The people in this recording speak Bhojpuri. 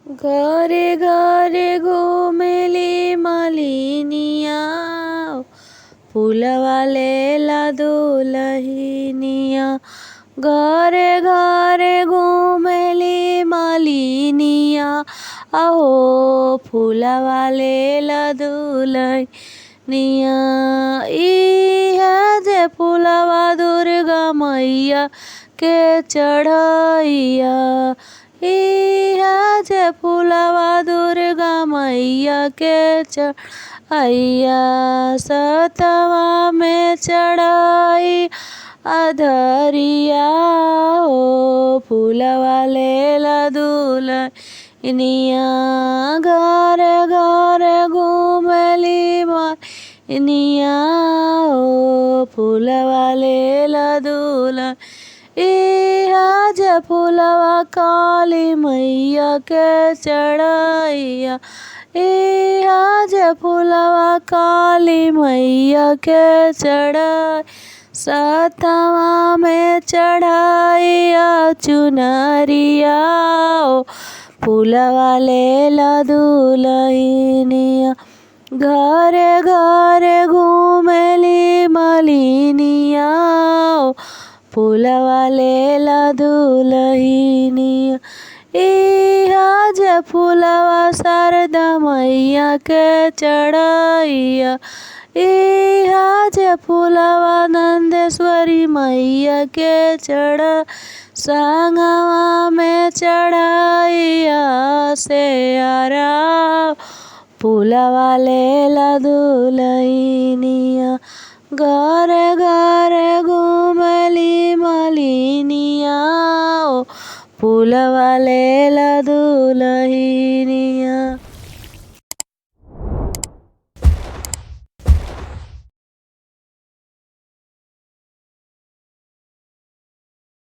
घरे घरे घूमेली मालिनिया, फूलवा लेला दुलहिनिया। घरे घरे घूमेली मालिनिया, अहो फूलवा लेला दुलहिनिया। इहे जे फूलवा दुर्गा मैया के चढ़ैया, इहे जे फूलवा दुर्गा मैया के चढ़ैया। सतवा में चढ़ाई अधरिया, हो फूलवा लेला दुलहिनिया। घरे घरे घूमेली मालिनिया, हो फूलवा लेला दुलहिनिया। इहा जे फूलवा काली मैया के चढ़ैया, इहा जे फूलवा काली मैया के चढ़ैया। सतवा में चढ़ैया चुनरिया, ओ फूलवा लेला दुलहिनिया। घरे घरे घूमेली मालिनिया, ओ फूलवा लेला दुलहिनिया। इहा जे फूलवा शारदा मैया के चढ़ैया, इहा जे फूलवा नंदेश्वरी मैया के चढ़ैया। संगवा में चढ़ैया सेअरा, फूलवा लेला दुलहिनिया। घरे घरे घूमेली मालिनिया, ओ फूलवा लेला दुलहिनिया।